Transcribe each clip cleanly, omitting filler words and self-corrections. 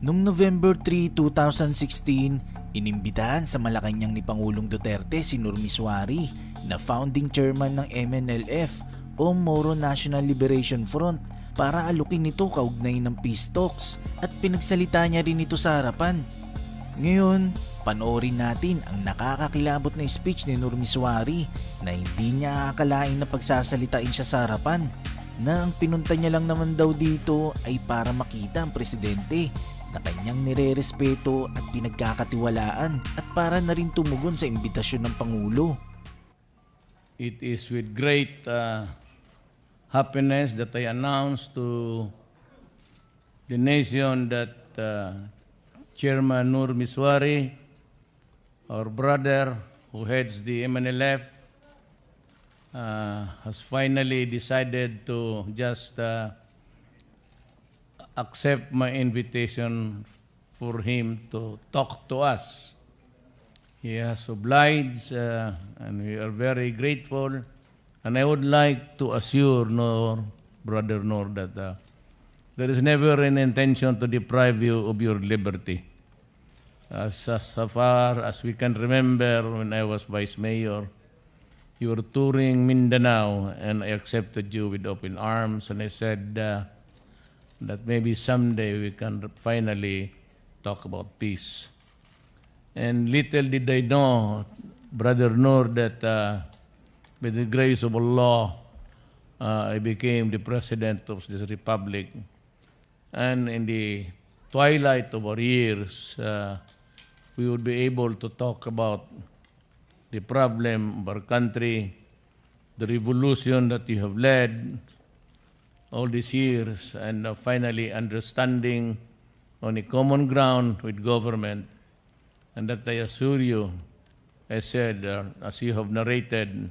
Noong November 3, 2016, inimbitahan sa Malacanang ni Pangulong Duterte si NUR MISUARI na founding chairman ng MNLF o Moro National Liberation Front para alukin nito kaugnay ng peace talks at pinagsalita niya rin ito sa harapan. Ngayon, panoorin natin ang nakakakilabot na speech ni NUR MISUARI na hindi niya akalain na pagsasalitain siya sa harapan, na ang pinunta niya lang naman daw dito ay para makita ang presidente na kanyang nire-respeto at pinagkakatiwalaan at para na rin tumugon sa imbitasyon ng Pangulo. It is with great happiness that I announce to the nation that Chairman NUR MISUARI, our brother who heads the MNLF, has finally decided to just accept my invitation for him to talk to us. He has obliged, and we are very grateful. And I would like to assure Brother Nur, that there is never an intention to deprive you of your liberty. So far as we can remember, when I was Vice Mayor, you were touring Mindanao, and I accepted you with open arms, and I said that maybe someday we can finally talk about peace. And little did I know, Brother Nur, that by the grace of Allah, I became the President of this Republic. And in the twilight of our years, we would be able to talk about the problem of our country, the revolution that you have led all these years, and finally understanding on a common ground with government. And that I assure you, I said, as you have narrated,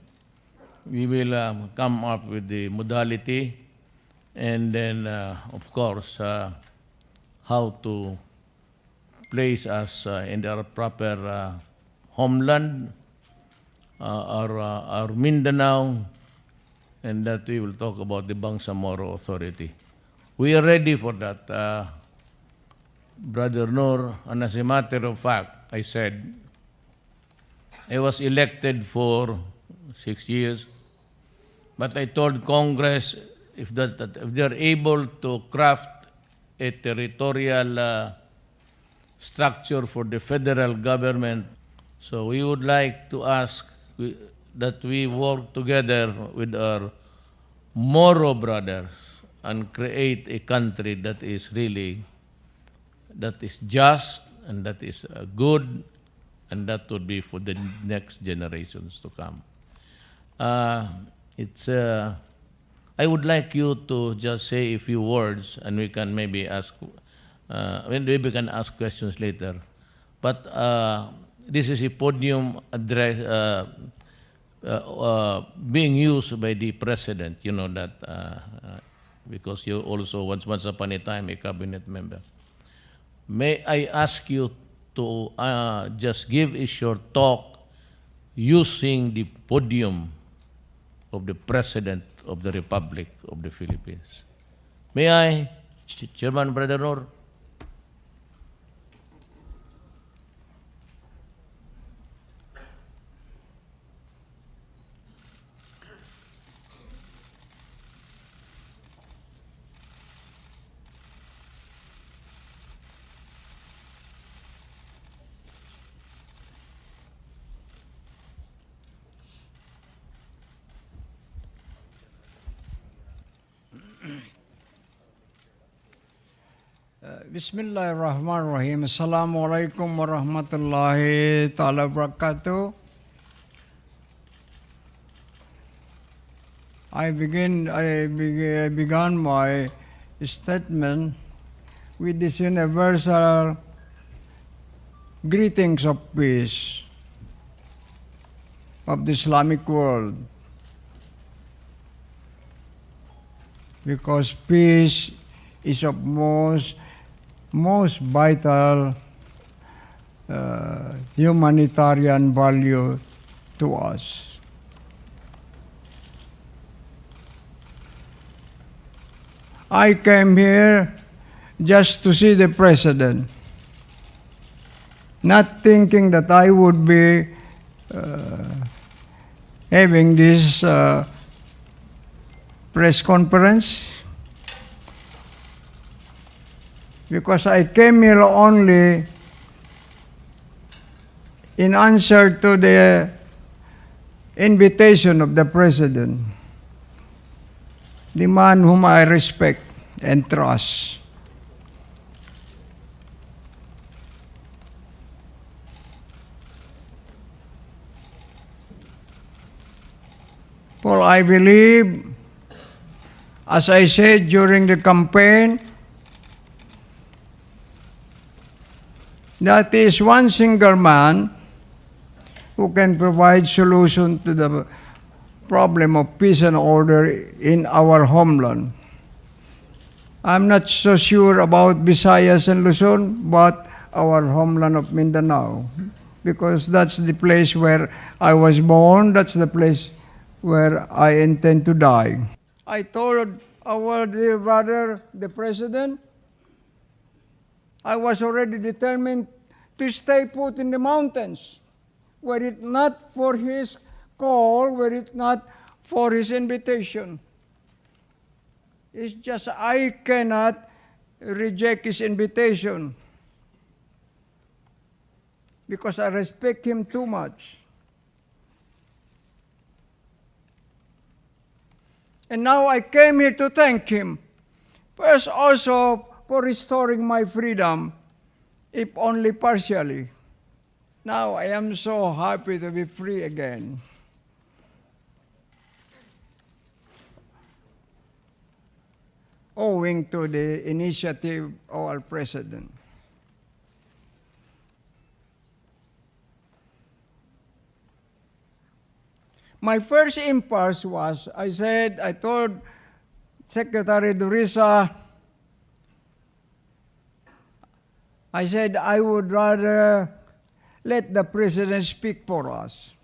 we will come up with the modality and then, of course, how to place us in our proper homeland, our Mindanao, and that we will talk about the Bangsamoro Authority. We are ready for that, Brother Nur, and as a matter of fact, I said, I was elected for 6 years, but I told Congress if they're able to craft a territorial structure for the federal government, so we would like to ask that we work together with our Moro brothers and create a country that is just and that is good, and that would be for the next generations to come. I would like you to just say a few words, and we can maybe ask, we can ask questions later. But this is a podium address being used by the President, you know that, because you also once upon a time a cabinet member. May I ask you to just give a short talk using the podium of the President of the Republic of the Philippines. May I, Chairman Brother Nur? Bismillahirrahmanirrahim. Assalamualaikum warahmatullahi ta'ala wabarakatuh. I began my statement with this universal greetings of peace of the Islamic world, because peace is of most vital humanitarian value to us. I came here just to see the President, not thinking that I would be having this press conference, because I came here only in answer to the invitation of the President, the man whom I respect and trust. For I believe, as I said during the campaign, that is one single man who can provide solution to the problem of peace and order in our homeland. I'm not so sure about Visayas and Luzon, but our homeland of Mindanao, because that's the place where I was born, that's the place where I intend to die. I told our dear brother, the President, I was already determined to stay put in the mountains, were it not for his call, were it not for his invitation. It's just I cannot reject his invitation because I respect him too much. And now I came here to thank him. First also for restoring my freedom, if only partially. Now I am so happy to be free again. Owing to the initiative of our President. My first impulse was, I told Secretary Durisa, I said, I would rather let the President speak for us.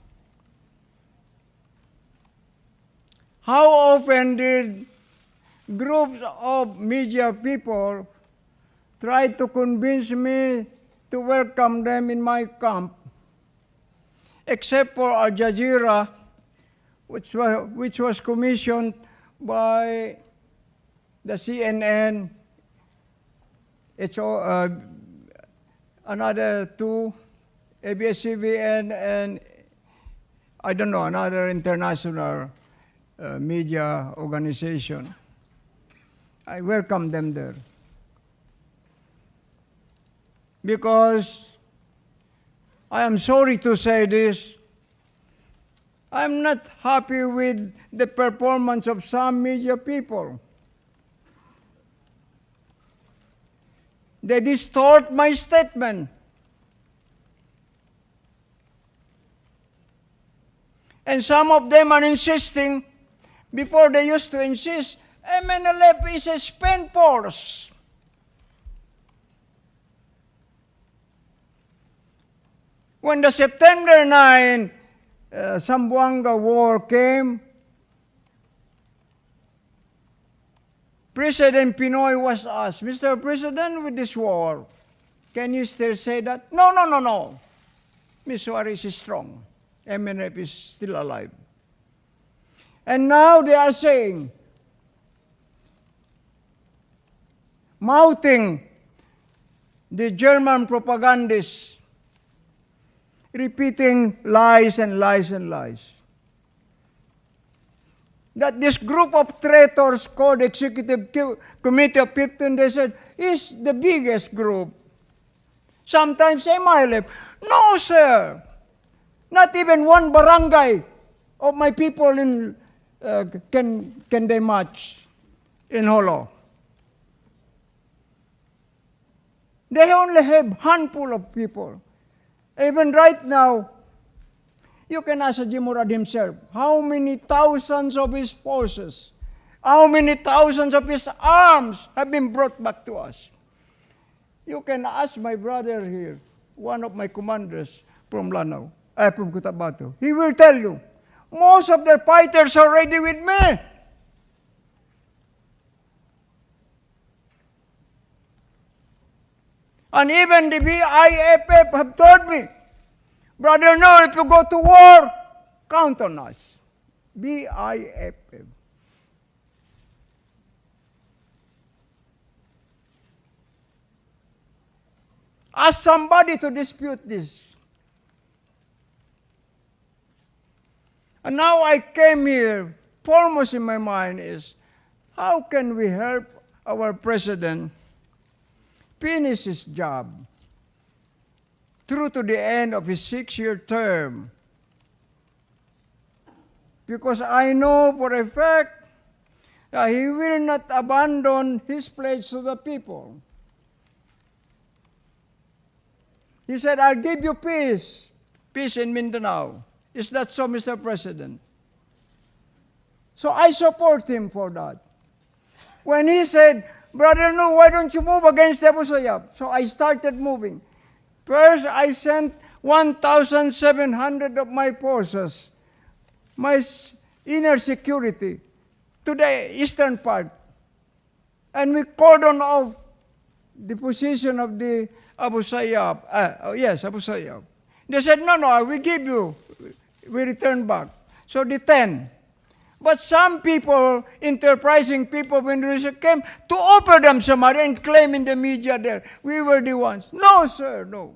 How often did groups of media people try to convince me to welcome them in my camp, except for Al Jazeera, which was commissioned by the CNN, another two, ABS-CBN, and I don't know, another international media organization. I welcome them there. Because I am sorry to say this, I'm not happy with the performance of some media people. They distort my statement. And some of them are insisting, before they used to insist, MNLF is a spent force. When the September 9 Zamboanga war came, President Pinoy was asked, Mr. President, with this war, can you still say that? No, no, no, no. Missouri is strong. MNF is still alive. And now they are saying, mouthing the German propagandists, repeating lies and lies and lies. That this group of traitors called Executive Committee of 15, they said, is the biggest group. Sometimes say MILF. No, sir. Not even one barangay of my people in can they match in Holo. They only have handful of people. Even right now, you can ask Jimurad himself, how many thousands of his forces, how many thousands of his arms have been brought back to us? You can ask my brother here, one of my commanders from Lanao, from Cotabato. He will tell you, most of their fighters are ready with me. And even the BIFF have told me, Brother No, if you go to war, count on us. BIFF. Ask somebody to dispute this. And now I came here, foremost in my mind is, how can we help our president finish his job through to the end of his 6-year term? Because I know for a fact that he will not abandon his pledge to the people. He said, I'll give you peace, peace in Mindanao. Is that so, Mr. President? So I support him for that. When he said, Brother No, why don't you move against Abu Sayyaf? So I started moving. First, I sent 1,700 of my forces, my inner security, to the eastern part. And we cordoned off the position of the Abu Sayyaf. Abu Sayyaf. They said, no, we give you. We return back. So the 10. But some people, enterprising people, when they came to offer them some money and claim in the media there, we were the ones. No, sir, no.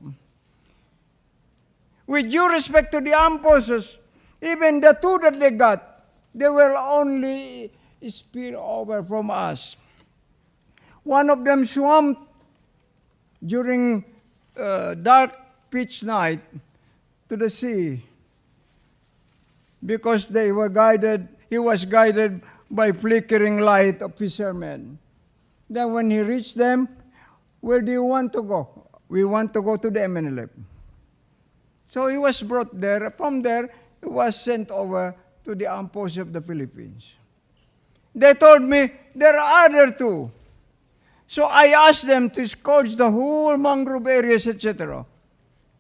With due respect to the armed forces, even the 2 that they got, they will only spill over from us. One of them swam during dark pitch night to the sea because he was guided by flickering light of fishermen. Then when he reached them, where do you want to go? We want to go to the MNLF. So he was brought there. From there, he was sent over to the armed forces of the Philippines. They told me, there are other 2. So I asked them to scourge the whole mangrove areas, etc.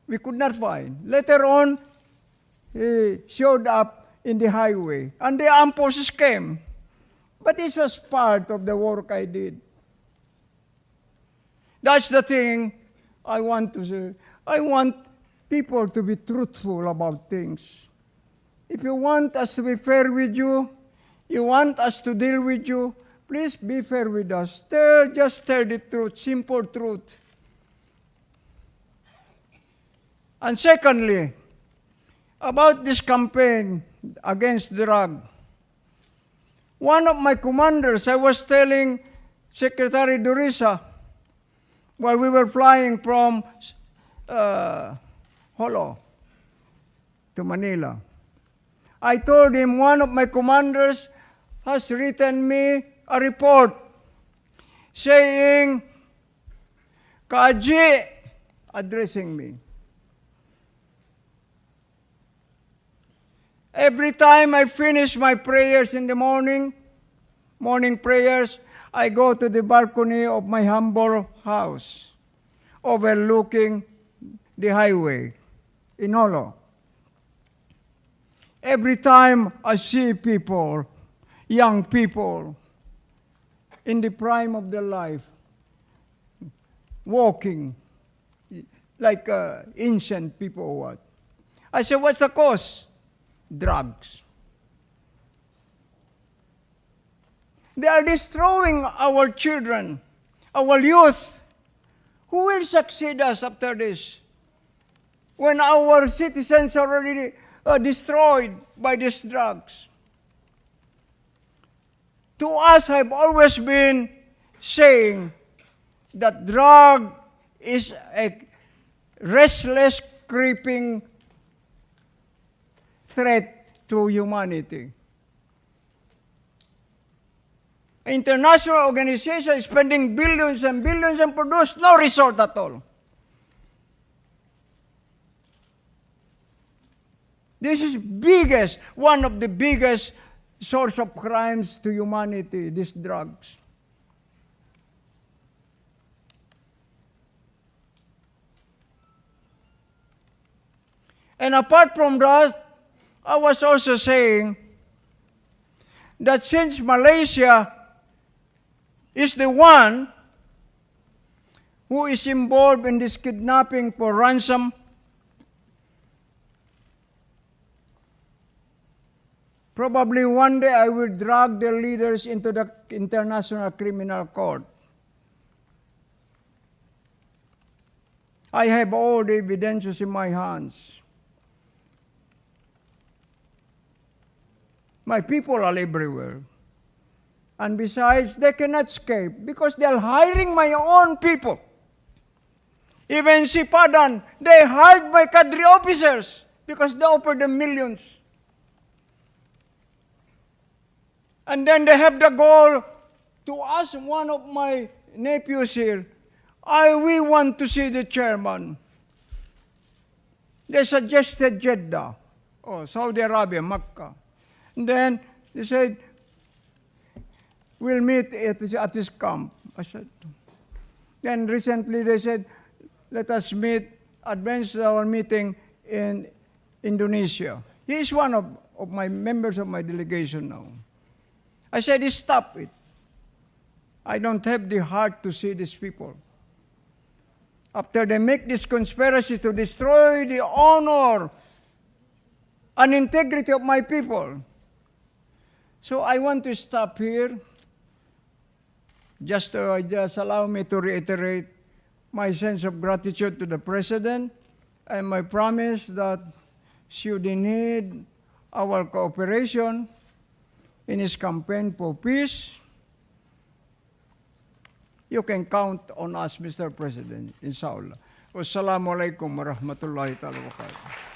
We could not find. Later on, he showed up in the highway, and the armed forces came. But this was part of the work I did. That's the thing I want to say. I want people to be truthful about things. If you want us to be fair with you, you want us to deal with you, please be fair with us. Just tell the truth, simple truth. And secondly, about this campaign against drug, one of my commanders, I was telling Secretary Durisa, while we were flying from Holo to Manila, I told him one of my commanders has written me a report saying, Kaji, addressing me. Every time I finish my prayers in the morning prayers, I go to the balcony of my humble house, overlooking the highway in Holo. Every time I see people, young people, in the prime of their life, walking like ancient people or what, I say, what's the cause? Drugs. They are destroying our children, our youth. Who will succeed us after this? When our citizens are already destroyed by these drugs. To us, I've always been saying that drug is a restless, creeping threat to humanity. International organization is spending billions and billions and produce no result at all. This is one of the biggest source of crimes to humanity, these drugs. And apart from that, I was also saying that since Malaysia is the one who is involved in this kidnapping for ransom. Probably one day I will drag their leaders into the International Criminal Court. I have all the evidences in my hands. My people are everywhere. And besides, they cannot escape because they are hiring my own people. Even Sipadan, they hired my cadre officers because they offered them millions. And then they have the goal to ask one of my nephews here, we want to see the chairman. They suggested Jeddah, Saudi Arabia, Makkah. And then they said, we'll meet at his camp. I said, then recently they said, let us advance our meeting in Indonesia. He is one of my members of my delegation now. I said, stop it. I don't have the heart to see these people. After they make this conspiracy to destroy the honor and integrity of my people. So I want to stop here. Just allow me to reiterate my sense of gratitude to the President and my promise that should he need our cooperation in his campaign for peace, you can count on us, Mr. President, inshallah. Wassalamualaikum warahmatullahi wabarakatuh.